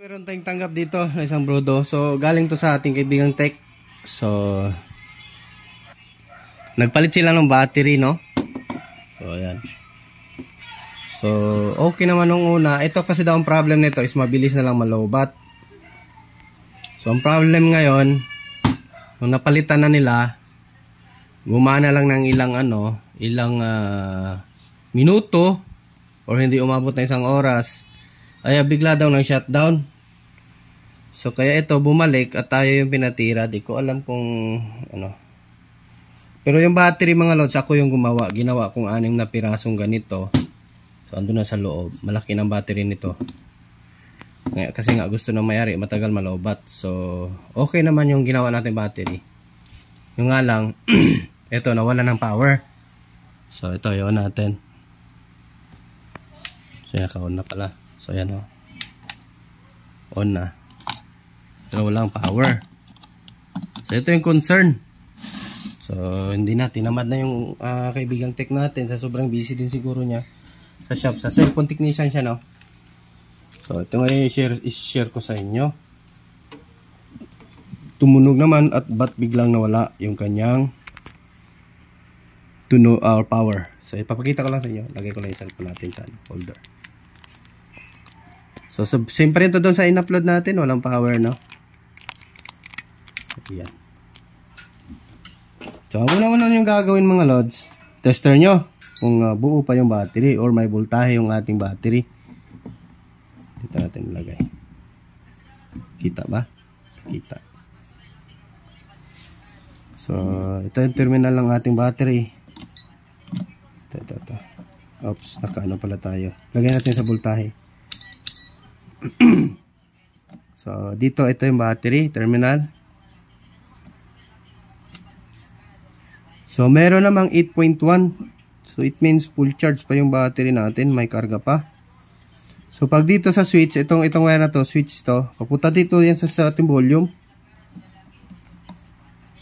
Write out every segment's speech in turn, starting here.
Meron tayong tanggap dito na isang brodo. So galing to sa ating kaibigang tech. So nagpalit sila ng battery, no? So ayan. So okay naman nung una. Ito kasi daw ang problem nito is mabilis na lang malobat. So ang problem ngayon, nung napalitan na nila, gumana lang ng ilang minuto or hindi umabot na isang oras. Ay bigla daw nang shutdown. So kaya ito bumalik at tayo yung pinatira. Di ko alam kung ano. Pero yung battery mga lods, ako yung gumawa. Ginawa kong 6 na pirasong ganito. So andun na sa loob. Malaki ng battery nito. Kasi nga gusto ng may-ari matagal malobat. So okay naman yung ginawa natin battery. Yung nga lang ito nawala ng power. So ito yun natin. So naka-on na pala. So ayan o. On na. Pero walang power. So ito yung concern. So hindi na. Tinamad na yung kaibigang tech natin. Sa sobrang busy din siguro niya. Sa shop. Sa cellphone technician siya, no. So ito ngayon i-share ko sa inyo. Tumunog naman at ba't biglang nawala yung kanyang power. So ipapakita ko lang sa inyo. Lagay ko lang yung cellphone natin sa folder. So, siyempre ito doon sa in-upload natin, walang power, no? Ayan. So, muna yung gagawin mga lods. Tester nyo kung buo pa yung battery or may voltahe yung ating battery. Dito natin ilagay. Kita ba? Kita. So, ito yung terminal ng ating battery. Ito. Oops, nakaano pala tayo. Lagay natin sa voltahe. So dito ito yung battery terminal. So meron namang 8.1. So it means full charge pa yung battery natin, may karga pa. So pag dito sa switch, itong wire na to, switch to, papunta dito yan sa ating volume.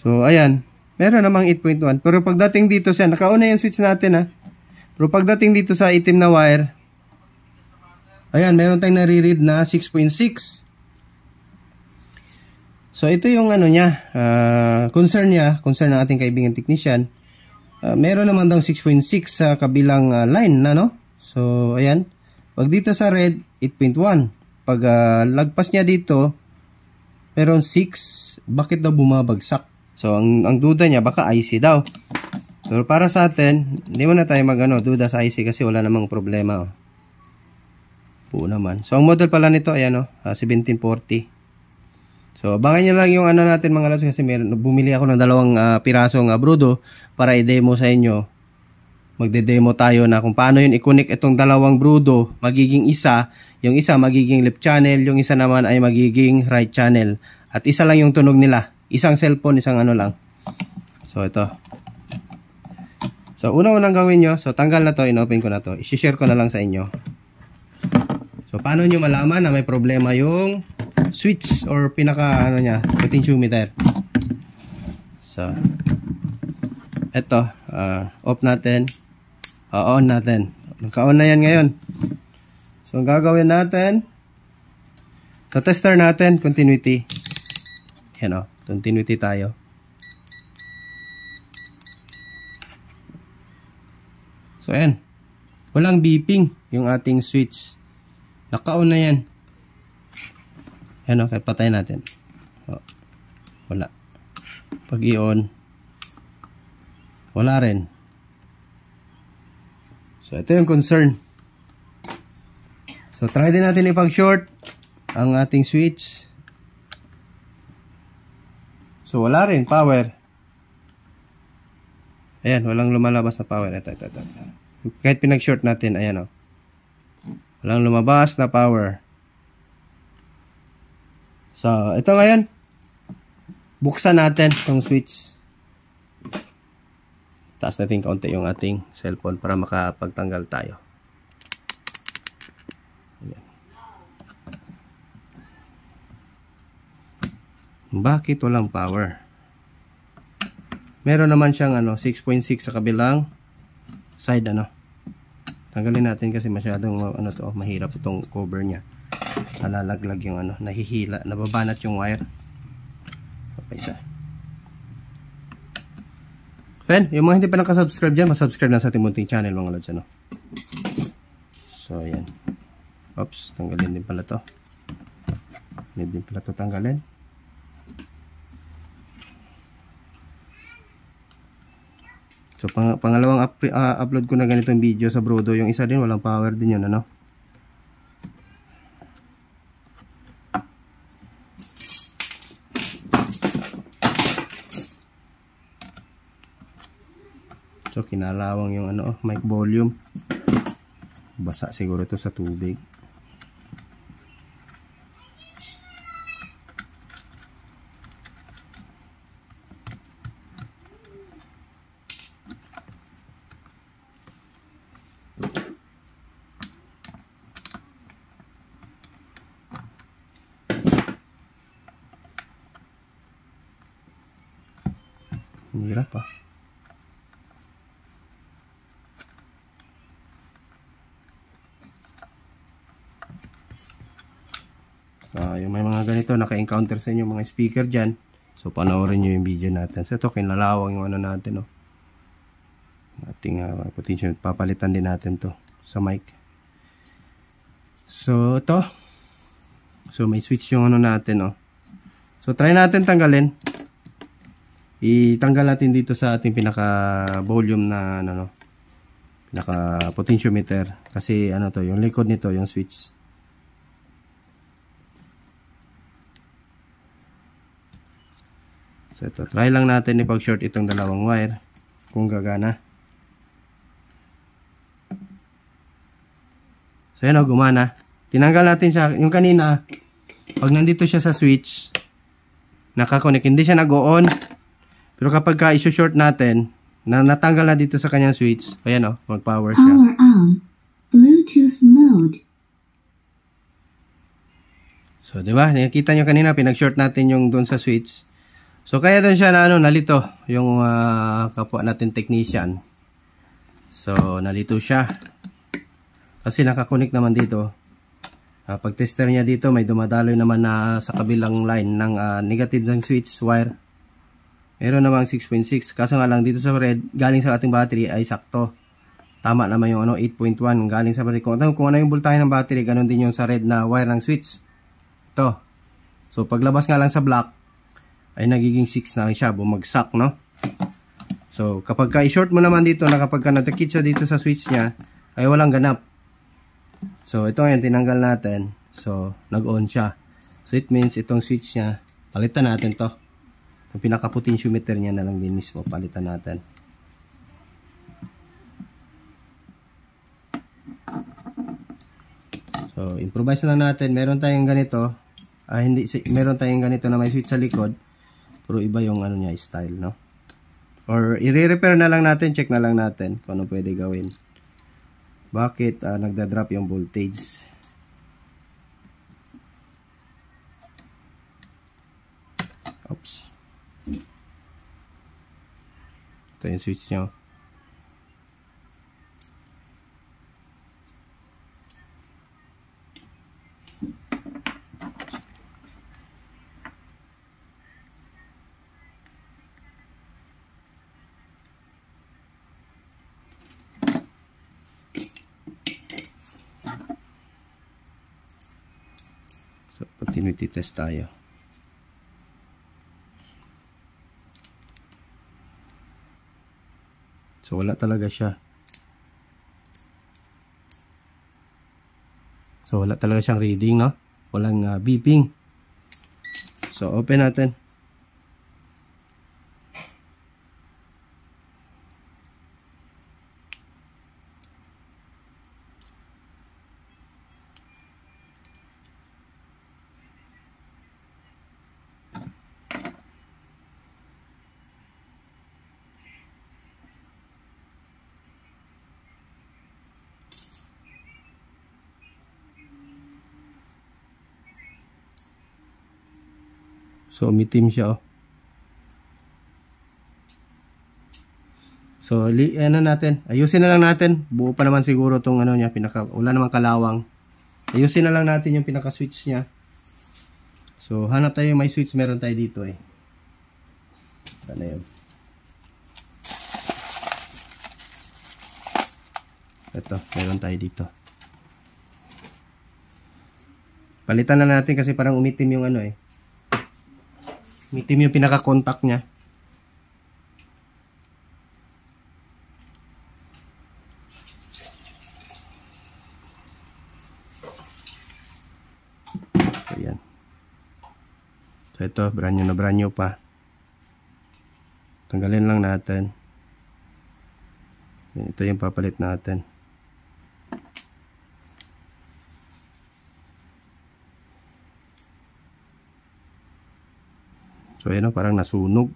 So ayan, meron namang 8.1. Pero pagdating dito siya, naka-on na yung switch natin, ha. Pero pagdating dito sa itim na wire, ayan, meron tayong nare-read na 6.6. So, ito yung ano niya, concern ng ating kaibigan technician. Meron naman daw 6.6 sa kabilang line na, no? So, ayan. Pag dito sa red, 8.1. Pag lagpas niya dito, meron 6. Bakit daw bumabagsak? So, ang duda niya, baka IC daw. Pero para sa atin, hindi mo na tayo duda sa IC kasi wala namang problema, oh. Buo naman. So, ang model pala nito, ayan, 1740. So, abangan nyo lang yung natin mga lods kasi bumili ako ng 2 pirasong brudo para i-demo sa inyo. Magde-demo tayo na kung paano yun i-connect itong 2 brudo. Magiging isa, yung isa magiging left channel, yung isa naman ay magiging right channel. At isa lang yung tunog nila. Isang cellphone, isang lang. So, ito. So, unang gawin nyo. So, tanggal na to, in-open ko na to. I-share ko na lang sa inyo. So, paano nyo malaman na may problema yung switch or pinaka potentiometer? So, eto, off natin, on natin. Naka-on na yan ngayon. So, ang gagawin natin, sa tester natin, continuity. Yan, continuity tayo. So, ayan. Walang beeping yung ating switch. Naka-on na yan. Yan, okay, patayin natin. Wala. Pag i-on, wala rin. So, ito yung concern. So, try din natin ipag-short ang ating switch. So, wala rin power. Ayan, walang lumalabas na power. Ito. Kahit pinag-short natin, ayan, walang lumabas na power. So, ito ngayon. Buksan natin itong switch. Taas natin kaunti yung ating cellphone para makapagtanggal tayo. Ayan. Bakit walang power? Meron naman siyang 6.6 sa kabilang side, Tanggalin natin kasi masyadong mahirap itong cover niya. nalalaglag yung ano, nahihila, nababanat yung wire. Okay, isa. Then, yung mga hindi pa nakasubscribe dyan, masubscribe na sa ating munting channel mga lods, ano. So, ayan. Oops, tanggalin din pala to. Need din pala to tanggalin. So, pangalawang upload ko na ganitong video sa Brodo. Yung isa din, walang power din yun, ano. So, kinalawang yung ano, mic volume. Basa siguro ito sa tubig. Hirap pa. Yung may mga ganito naka-encounter sa inyo mga speaker dyan, so panoorin nyo yung video natin. So ito kinlalawang yung ano natin, no? Ating potential, papalitan din natin to sa mic. So ito, so may switch yung ano natin, no? So try natin tanggalin. Itanggal natin dito sa ating pinaka volume na ano, no? Pinaka potentiometer, kasi ano to, yung likod nito yung switch. So ito, try lang natin ipag-short itong dalawang wire kung gagana. So yan o, gumana. Tinanggal natin siya. Yung kanina, pag nandito siya sa switch, nakakonect, hindi siya nag-on. Pero kapag ka-short natin, natanggal na dito sa kanyang switch, ayan o, mag-power siya. Power on. Bluetooth mode. So, di ba? Nakita nyo kanina, pinag-short natin yung doon sa switch. So, kaya doon siya na, ano, nalito, yung kapwa natin technician. So, nalito siya. Kasi nakakonek naman dito. Pag tester niya dito, may dumadaloy naman na sa kabilang line ng negative ng switch wire. Meron namang 6.6. Kaso nga lang, dito sa red, galing sa ating battery ay sakto. Tama naman yung ano, 8.1 galing sa battery. Kung ano yung voltahe ng battery, ganun din yung sa red na wire ng switch. Ito. So, paglabas nga lang sa black, ay nagiging 6 na lang siya, bumagsak, no? So, kapag ka-short mo naman dito, na kapag ka natakit siya dito sa switch niya, ay walang ganap. So, ito ngayon, tinanggal natin. So, nag-on siya. So, it means, itong switch niya, palitan natin to. Yung pinaka-potentiometer niya na lang din mismo, palitan natin. So, improvise na lang natin. Meron tayong ganito. Meron tayong ganito na may switch sa likod. Pero iba yung ano niya, style, no? Or i-repair na lang natin, check na lang natin kung ano pwede gawin. Bakit nagda-drop yung voltage? Oops. Ito yung switch nyo. So, continuity test tayo. So, wala talaga siya. So, wala talaga siyang reading, no? Walang beeping. So, open natin. So, umitim siya, oh. So, ano natin, ayusin na lang natin. Buo pa naman siguro tong ano niya, wala namang kalawang. Ayusin na lang natin yung pinaka-switch niya. So, hanap tayo yung may switch. Meron tayo dito eh. Sana yun. Ito, meron tayo dito. Palitan na natin kasi parang umitim yung ano eh. Umitim yung pinaka-contact niya. Ayan. So ito, brand new pa. Tanggalin lang natin. Ito yung papalit natin. So ayan o, parang nasunog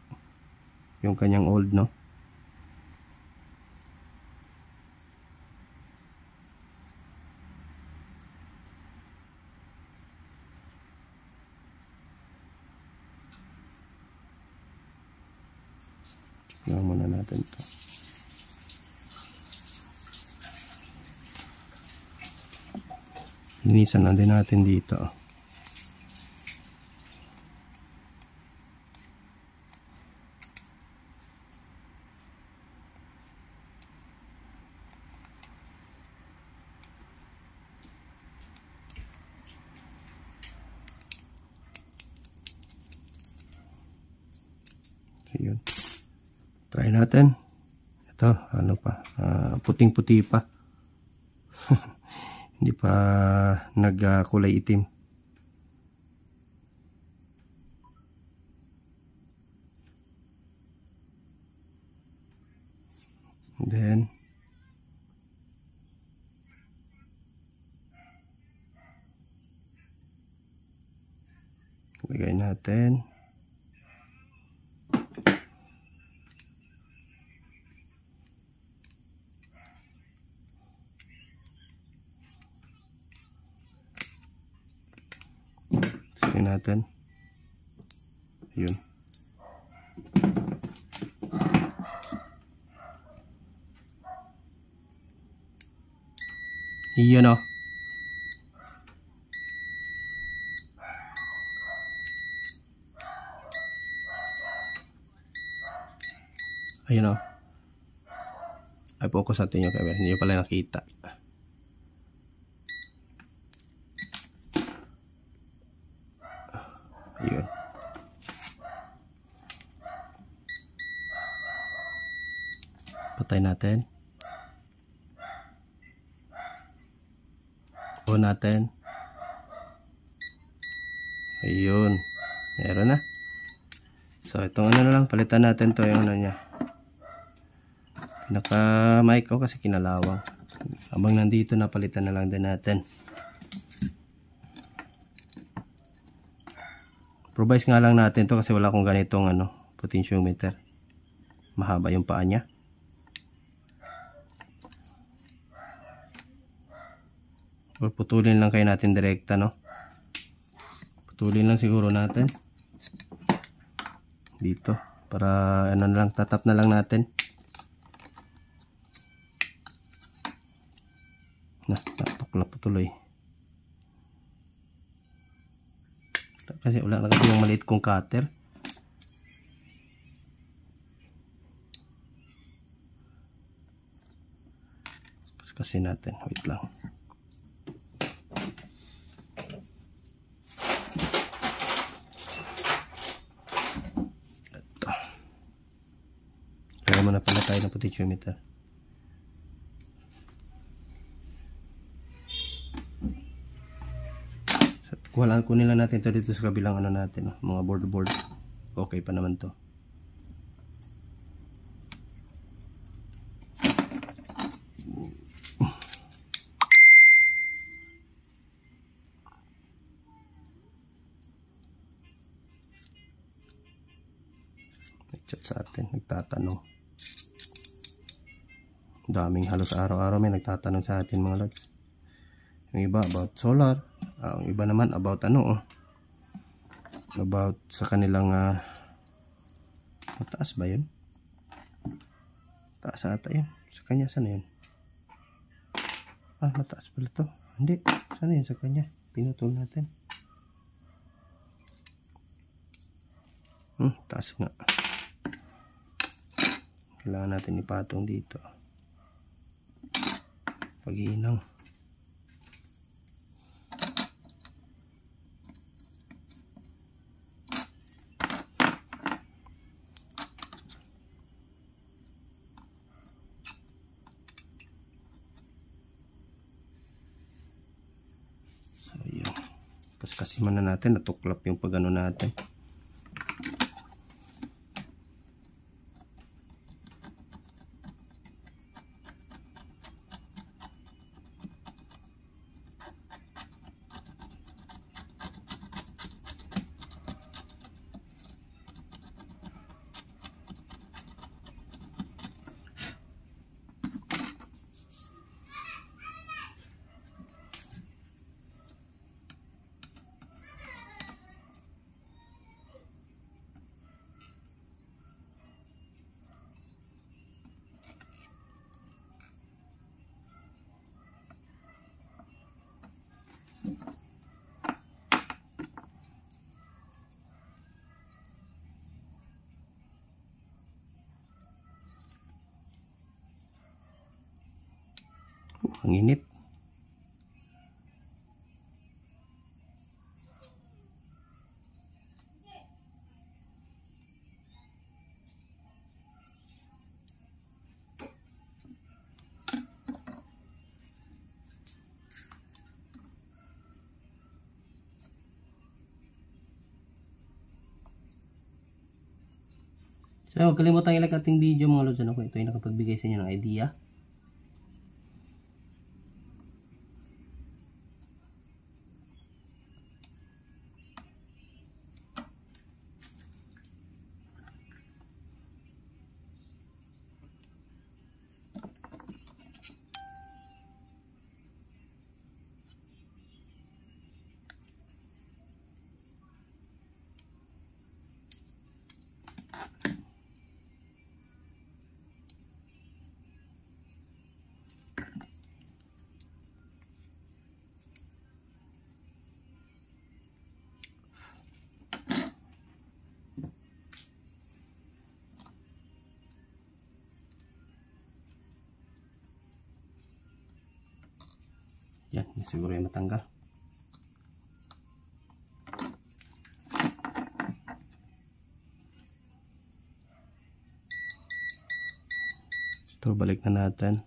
yung kanyang old, no? Tingnan muna natin ito. Linisan na din natin dito. Ayun. Try natin. Ito, ano pa? Puting-puti pa. Hindi pa nagkulay itim. And then lagay natin. Sige natin. Ayun. Iyon o. Ayun o. Ay, focus natin yung camera. Hindi nyo pala nakita. Ayun. Patay natin. On natin. Ayun. Meron na. So, itong ano na lang. Palitan natin to yung ano niya. Pinaka-mic ko kasi kinalawang. Habang nandito, napalitan na lang din natin. Improvise nga lang natin to kasi wala akong ganitong ano, potentiometer. Mahaba yung paa niya. Or putulin lang kayo natin direkta, no? Putulin lang siguro natin. Dito. Para ano na lang, tatap na lang natin. Tatok na putuloy. Kasi wala na kasi yung maliit kong cutter. Kasi natin. Wait lang. Ito. Kaya muna pala tayo ng potentiometer. Kunin lang natin ito dito sa kabilang ano natin, mga board. Okay pa naman to. Nag-chat sa atin, nagtatanong. Daming halos araw-araw may nagtatanong sa atin mga lods. Yung iba about solar, ang iba naman about ano, about sa kanilang mataas ba yun? Taas ata yun. Sa kanya, sana yun? Mataas pala to. Hindi. Sana yun sa kanya? Pinutol natin. Taas nga. Kailangan natin ipatong dito. Pag-iinaw. So, yun. Kaskasiman na natin. Natuklap yung pag-ano natin. Ang init. So, huwag kalimutan i-like ating video mga lods. Ano ko, ito ay nakapagbigay sa inyo ng idea. Yan, siguro yung matanggal. Ito, balik na natin.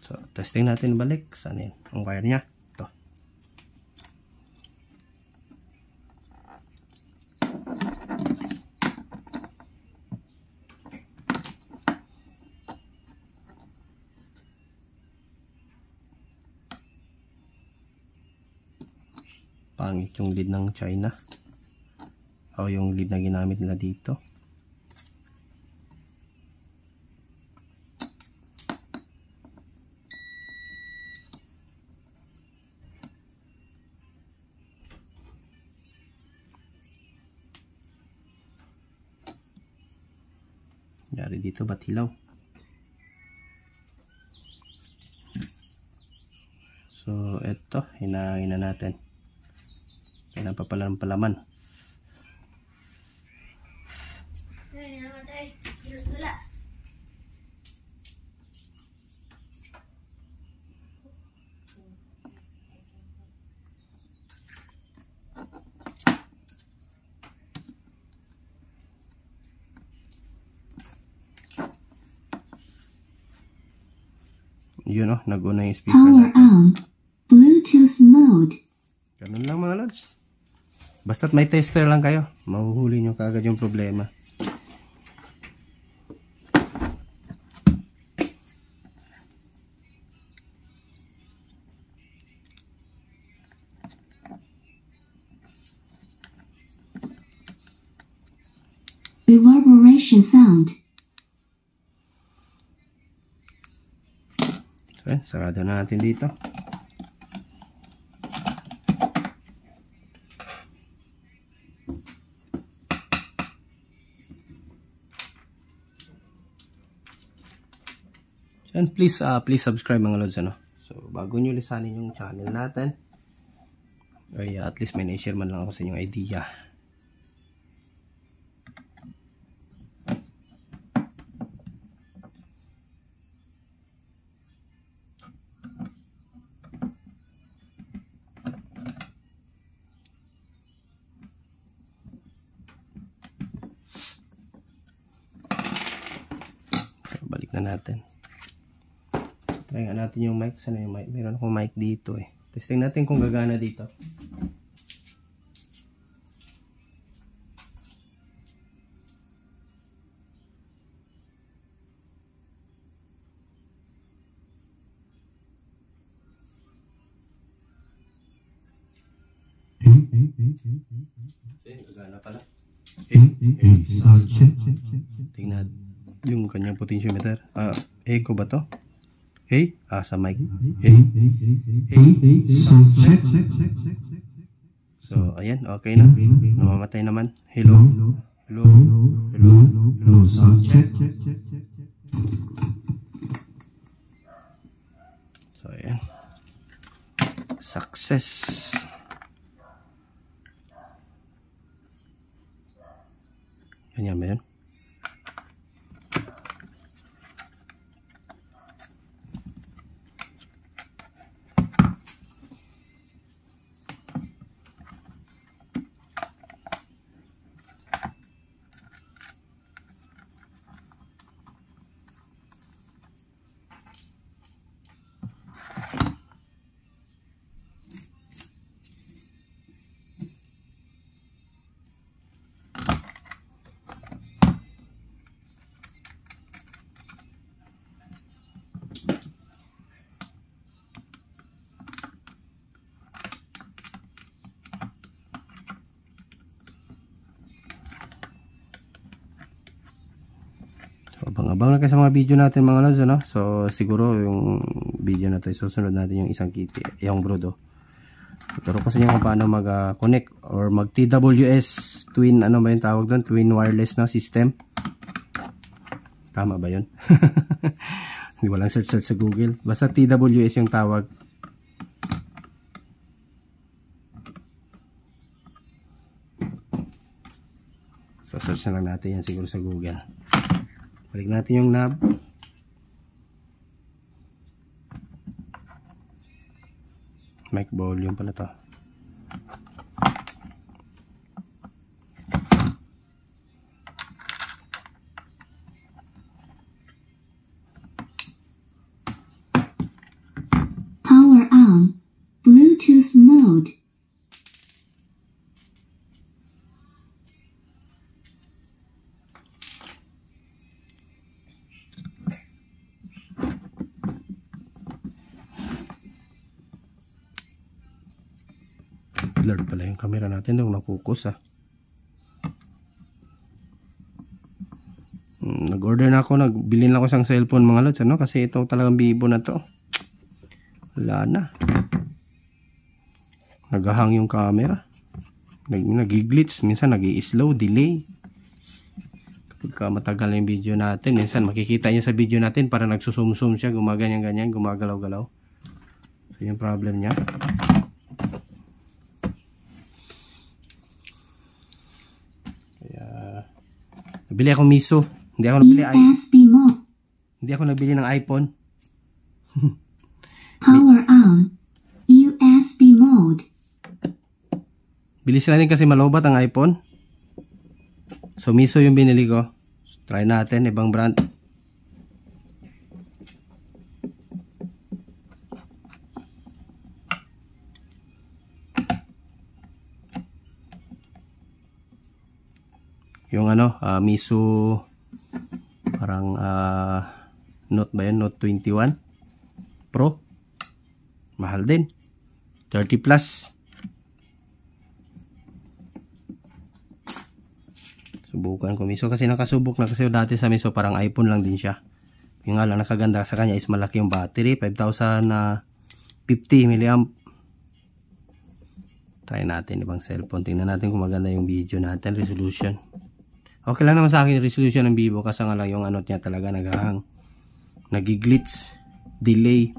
So, testing natin balik. Saan yun? Ang wire niya. Ito. Pangit yung lead ng China. O yung lead na ginamit nila dito. Dari dito ba't hilaw? So eto, hinahangin na natin. Kailan pa pala ng palaman. Yun oh, nag-una yung speaker Power natin. on. Bluetooth mode. Ganun lang mga lods. Basta't may tester lang kayo, mahuhuli nyo kagad yung problema. reverberation sound. So, sarado na natin dito. And please subscribe mga lods, ano. So bago nyo lisanin yung channel natin, ay at least may na-share man lang ako sa inyong idea. So balik na natin. Try nga natin yung mic. Sana yung mic? Meron akong mic dito eh. Testing natin kung gagana dito. Gagana pala. Sound check. Tingnan yung kanyang potentiometer. Echo ba to? Hey, sa mic. Hey. Sound check. So, ayan, okay na. Namamatay naman. Hello. Sound check. So, ayan. Success. Ganyan ba yun? Abang-abang na kayo sa mga video natin mga lods, ano? So siguro yung video na to susunod natin yung isang kitty, yung brood. Tuturo ko sa inyo kung paano mag-connect or mag TWS twin, ano ba yung tawag doon? Twin wireless na system. Tama ba yun? Hindi walang search sa Google. Basta TWS yung tawag. So search na lang natin yan siguro sa Google. Balik natin yung knob. Mic volume pala to. Power on. Bluetooth mode. Blurred pala yung camera natin nung na-focus Nag-order na ako, nagbili na ako isang cellphone mga lods, ano? Kasi ito talagang Vivo na to. Wala na. Nagahang yung camera. Nag-glitch, minsan nag-i-slow, delay. Kapag matagal na yung video natin, minsan makikita nyo sa video natin para nagsusum-sum siya, gumaganyan-ganyan, gumagalaw-galaw. So yung problem niya. Nabili ako Miso. Hindi ako nabili USB mode. Hindi ako nabili ng iPhone. Power on. USB mode. Bilis na rin kasi malobat ang iPhone. So Miso yung binili ko. So, try natin ibang brand. Yung Miso parang Note ba yun? Note 21 Pro. Mahal din. 30 plus. Subukan ko miso kasi nakasubok na kasi dati sa miso parang iPhone lang din siya. Yung nga lang nakaganda sa kanya is malaki yung battery, 5050 mAh. Try natin ibang cellphone. Tingnan natin kung maganda yung video natin, resolution. Okay lang naman sa akin yung resolution ng Vivo kasi nga lang yung ano niya talaga naghahang. Nagiglitch, delay.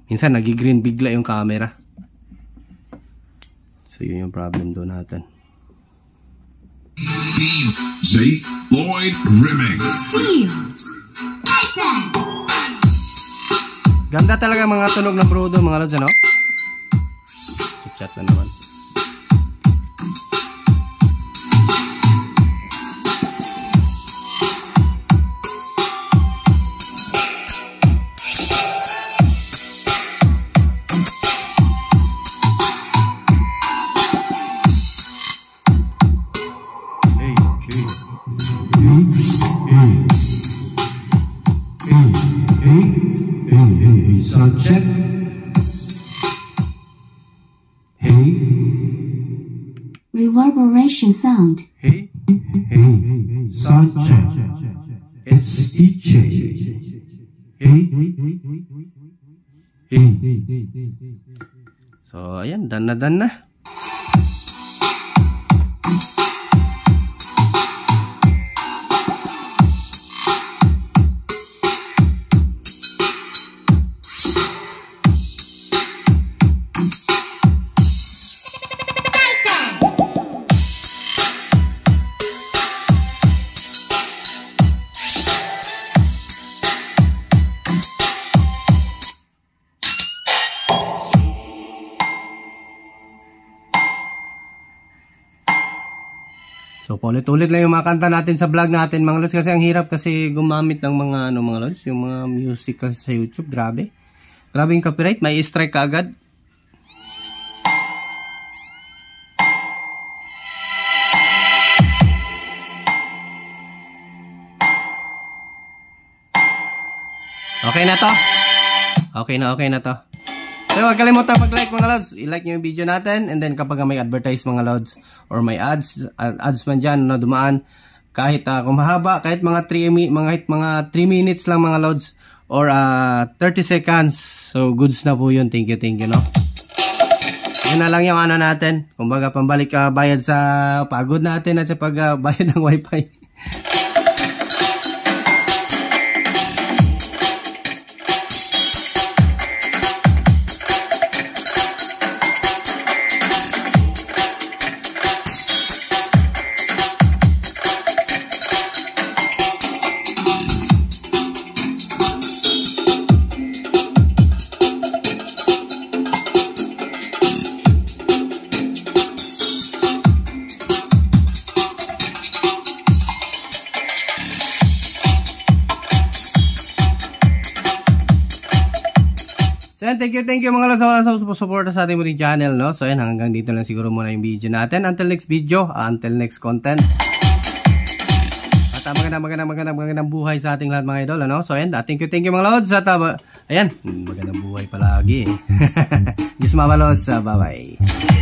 Minsan nagigreen bigla yung camera. So yun yung problem doon natin. DJ Lloyd Remix. Ganda talaga mga tunog ng Brodo mga lods, ano? Chat na naman. Sound check. Hey. Reverberation sound. Hey. Sound check. It's DJ. Hey. So ayan, dan na. So paulit-ulit lang yung mga kanta natin sa vlog natin mga lods kasi ang hirap kasi gumamit ng mga ano mga lods, yung mga music kasi sa YouTube, grabe yung copyright, may strike ka agad. Okay na to. Okay na to. So huwag kalimutan mag-like mga lods. I-like nyo yung video natin. And then kapag may advertise mga lods or may ads man dyan na dumaan, kahit kung mahaba, kahit mga 3 minutes lang mga lods or 30 seconds. So goods na po yun. Thank you no. Yun na lang yung ano natin. Kumbaga pambalik bayad sa pagod natin at sa pagbayad ng wifi. So yan, thank you mga lods sa support sa ating mga channel, no? So yan, hanggang dito lang siguro muna yung video natin. Until next video, until next content. At magandang buhay sa ating lahat mga idol, ano? So yan, thank you mga lods. At ayan, magandang buhay palagi. Diyos mama lods, bye-bye.